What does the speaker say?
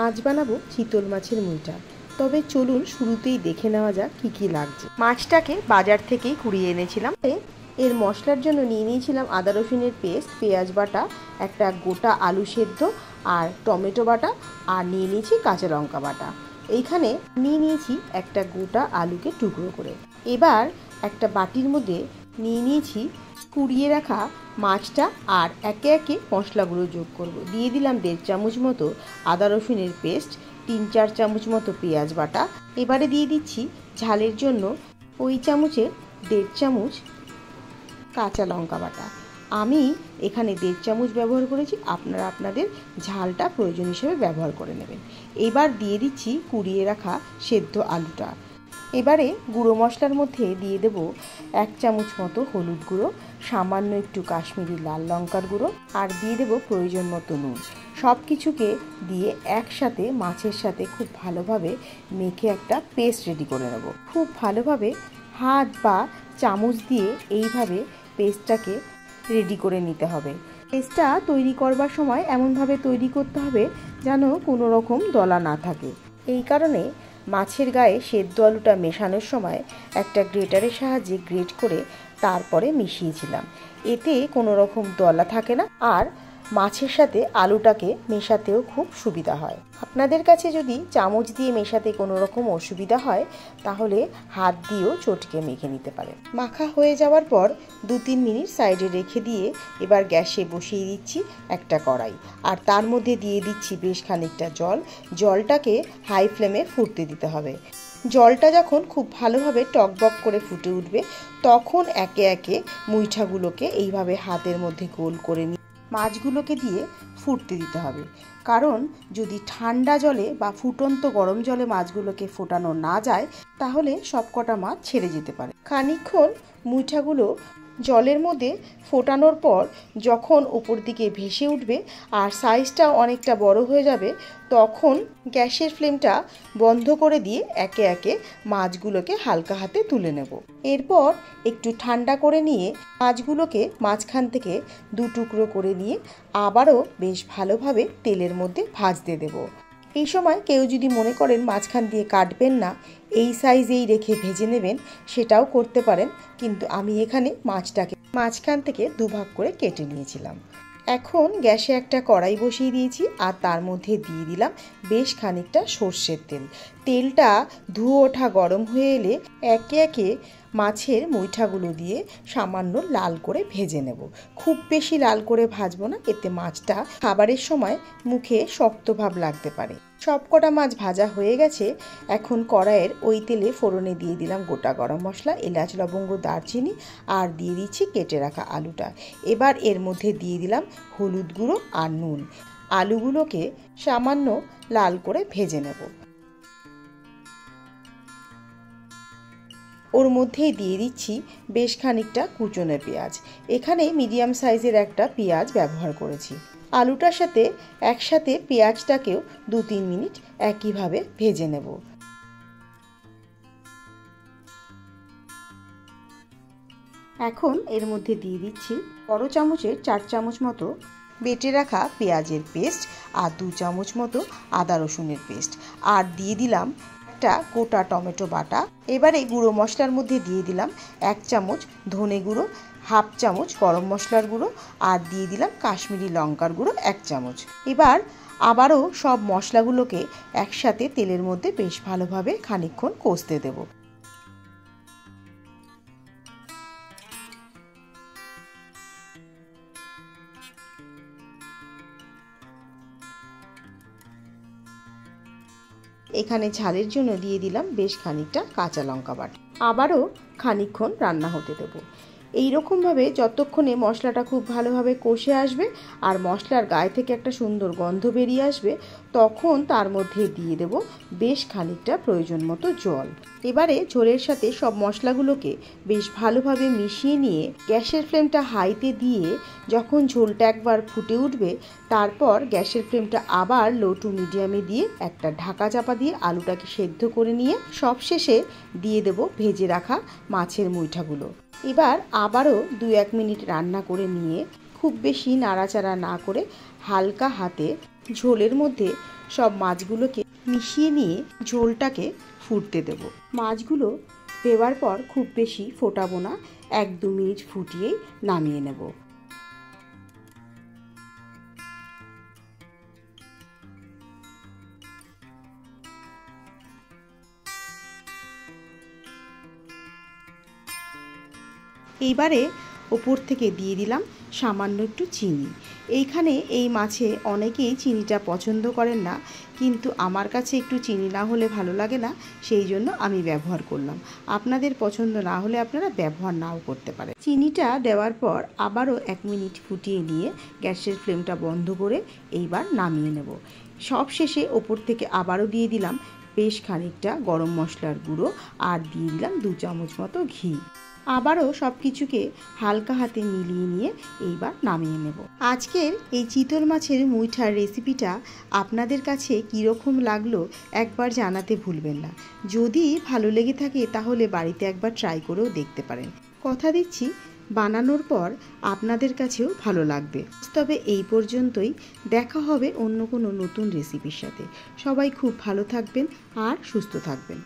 আজ বানাবো চিতল মাছের মুইটা। তবে চলুন শুরুতেই দেখে নেওয়া যাক কী কী লাগছে। মাছটাকে বাজার থেকেই কুড়িয়ে এনেছিলাম। এর মশলার জন্য নিয়ে নিয়েছিলাম আদা রসুনের পেস্ট, পেঁয়াজ বাটা, একটা গোটা আলু সেদ্ধ আর টমেটো বাটা, আর নিয়ে নিয়েছি কাঁচা লঙ্কা বাটা। এইখানে নিয়ে নিয়েছি একটা গোটা আলুকে টুকরো করে। এবার একটা বাটির মধ্যে নিয়ে নিয়েছি কুড়িয়ে রাখা মাছটা আর একে একে মশলাগুলো যোগ করব। দিয়ে দিলাম 1.5 চামচ মতো আদা রসুনের পেস্ট, 3-4 চামচ মতো পেঁয়াজ বাটা। এবারে দিয়ে দিচ্ছি ঝালের জন্য ওই চামচের 1.5 চামচ কাঁচা লঙ্কা বাটা। আমি এখানে 1.5 চামচ ব্যবহার করেছি, আপনারা আপনাদের ঝালটা প্রয়োজন হিসেবে ব্যবহার করে নেবেন। এবার দিয়ে দিচ্ছি কুড়িয়ে রাখা সেদ্ধ আলুটা। এবারে গুঁড়ো মশলার মধ্যে দিয়ে দেব 1 চামচ মতো হলুদ গুঁড়ো, সামান্য একটু কাশ্মীরি লাল লঙ্কার গুঁড়ো, আর দিয়ে দেব প্রয়োজন মতো নুন। সব কিছুকে দিয়ে একসাথে মাছের সাথে খুব ভালোভাবে মেখে একটা পেস্ট রেডি করে নেব। খুব ভালোভাবে হাত বা চামচ দিয়ে এইভাবে পেস্টটাকে রেডি করে নিতে হবে। পেস্টটা তৈরি করবার সময় এমনভাবে তৈরি করতে হবে যেন কোনো রকম দলা না থাকে। এই কারণে মাছের গায়ে সেদ্ধ আলুটা মেশানোর সময় একটা গ্রেটারের সাহায্যে গ্রেট করে তারপরে মিশিয়েছিলাম। এতে কোনো রকম দলা থাকে না, আর মাছের সাথে আলুটাকে মেশাতেও খুব সুবিধা হয়। আপনাদের কাছে যদি চামচ দিয়ে মেশাতে কোনো রকম অসুবিধা হয় তাহলে হাত দিয়েও চটকে মেখে নিতে পারেন। মাখা হয়ে যাওয়ার পর 2-3 মিনিট সাইডে রেখে দিয়ে এবার গ্যাসে বসিয়ে দিচ্ছি একটা কড়াই, আর তার মধ্যে দিয়ে দিচ্ছি বেশ খানিকটা জল। জলটাকে হাই ফ্লেমে ফুটতে দিতে হবে। জলটা যখন খুব ভালোভাবে টকবক করে ফুটে উঠবে তখন একে একে মুইঠাগুলোকে এইভাবে হাতের মধ্যে গোল করে নিয়ে মাছগুলোকে দিয়ে ফুটতে দিতে হবে। কারণ যদি ঠান্ডা জলে বা ফুটন্ত গরম জলে মাছগুলোকে ফোটানো না যায় তাহলে সবকটা মাছ ছেড়ে যেতে পারে। খানিকক্ষণ মুইঠাগুলো জলের মধ্যে ফোটানোর পর যখন উপর দিকে ভেসে উঠবে আর সাইজটা অনেকটা বড় হয়ে যাবে তখন গ্যাসের ফ্লেমটা বন্ধ করে দিয়ে একে একে মাছগুলোকে হালকা হাতে তুলে নেব। এরপর একটু ঠান্ডা করে নিয়ে মাছগুলোকে মাঝখান থেকে 2 টুকরো করে নিয়ে আবারও বেশ ভালোভাবে তেলের মধ্যে ভাজতে দেব। এই সময় কেউ যদি মনে করেন মাঝখান দিয়ে কাটবেন না, এই সাইজেই রেখে ভেজে নেবেন, সেটাও করতে পারেন, কিন্তু আমি এখানে মাছটাকে মাঝখান থেকে 2 ভাগ করে কেটে নিয়েছিলাম। এখন গ্যাসে একটা কড়াই বসিয়ে দিয়েছি আর তার মধ্যে দিয়ে দিলাম বেশ খানিকটা সর্ষের তেল। তেলটা ধুয়ে ওঠা গরম হয়ে এলে একে একে মাছের মুইঠাগুলো দিয়ে সামান্য লাল করে ভেজে নেব। খুব বেশি লাল করে ভাজবো না, এতে মাছটা খাবারের সময় মুখে শক্ত ভাব লাগতে পারে। সবকটা মাছ ভাজা হয়ে গেছে। এখন কড়াইয়ের ওই তেলে ফোড়নে দিয়ে দিলাম গোটা গরম মশলা, এলাচ, লবঙ্গ, দারচিনি, আর দিয়ে দিচ্ছি কেটে রাখা আলুটা। এবার এর মধ্যে দিয়ে দিলাম হলুদ গুঁড়ো আর নুন। আলুগুলোকে সামান্য লাল করে ভেজে নেব। ওর মধ্যেই দিয়ে দিচ্ছি বেশ খানিকটা কুচনো পেঁয়াজ। এখানে মিডিয়াম সাইজের একটা পেঁয়াজ ব্যবহার করেছি। আলুটার সাথে একসাথে পেঁয়াজটাকেও 2-3 মিনিট একইভাবে ভেজে নেব। এখন এর মধ্যে দিয়ে দিচ্ছি বড় চামচের 4 চামচ মতো বেটে রাখা পেঁয়াজের পেস্ট আর 2 চামচ মতো আদা রসুনের পেস্ট, আর দিয়ে দিলাম একটা গোটা টমেটো বাটা। এবারে গুঁড়ো মশলার মধ্যে দিয়ে দিলাম 1 চামচ ধনে গুঁড়ো, 1/2 চামচ গরম মশলার গুঁড়ো, আর দিয়ে দিলাম কাশ্মীরি লঙ্কার গুঁড়ো 1 চামচ। এবার আবারও সব মশলাগুলোকে একসাথে তেলের মধ্যে বেশ ভালোভাবে খানিকক্ষণ কষতে দেব। এখানে ঝালের জন্য দিয়ে দিলাম বেশ খানিকটা কাঁচা লঙ্কা বাটা। আবারও খানিকক্ষণ রান্না হতে দেব। এইরকমভাবে যতক্ষণে মশলাটা খুব ভালোভাবে কষে আসবে আর মশলার গায়ে থেকে একটা সুন্দর গন্ধ বেরিয়ে আসবে তখন তার মধ্যে দিয়ে দেব বেশ খানিকটা প্রয়োজন মতো জল। এবারে ঝোলের সাথে সব মশলাগুলোকে বেশ ভালোভাবে মিশিয়ে নিয়ে গ্যাসের ফ্লেমটা হাইতে দিয়ে যখন ঝোলটা একবার ফুটে উঠবে তারপর গ্যাসের ফ্লেমটা আবার লো টু মিডিয়ামে দিয়ে একটা ঢাকা চাপা দিয়ে আলুটাকে সেদ্ধ করে নিয়ে সবশেষে দিয়ে দেব ভেজে রাখা মাছের মুইঠাগুলো। এবার আবারও 2-1 মিনিট রান্না করে নিয়ে খুব বেশি নাড়াচাড়া না করে হালকা হাতে ঝোলের মধ্যে সব মাছগুলোকে মিশিয়ে নিয়ে ঝোলটাকে ফুটতে দেব। মাছগুলো দেওয়ার পর খুব বেশি ফোটাবো না, 1-2 মিনিট ফুটিয়েই নামিয়ে নেব। এইবারে ওপর থেকে দিয়ে দিলাম সামান্য একটু চিনি। এইখানে এই মাছে অনেকেই চিনিটা পছন্দ করেন না, কিন্তু আমার কাছে একটু চিনি না হলে ভালো লাগে না, সেই জন্য আমি ব্যবহার করলাম। আপনাদের পছন্দ না হলে আপনারা ব্যবহার নাও করতে পারেন। চিনিটা দেওয়ার পর আবারও 1 মিনিট ফুটিয়ে নিয়ে গ্যাসের ফ্লেমটা বন্ধ করে এইবার নামিয়ে নেব। সব শেষে ওপর থেকে আবারও দিয়ে দিলাম বেশ খানিকটা গরম মশলার গুঁড়ো আর দিয়ে দিলাম 2 চামচ মতো ঘি। আবারও সব কিছুকে হালকা হাতে মিলিয়ে নিয়ে এইবার নামিয়ে নেব। আজকের এই চিতল মাছের মুইঠার রেসিপিটা আপনাদের কাছে কীরকম লাগলো একবার জানাতে ভুলবেন না। যদি ভালো লেগে থাকে তাহলে বাড়িতে একবার ট্রাই করেও দেখতে পারেন। কথা দিচ্ছি বানানোর পর আপনাদের কাছেও ভালো লাগবে। তবে এই পর্যন্তই, দেখা হবে অন্য কোনো নতুন রেসিপির সাথে। সবাই খুব ভালো থাকবেন আর সুস্থ থাকবেন।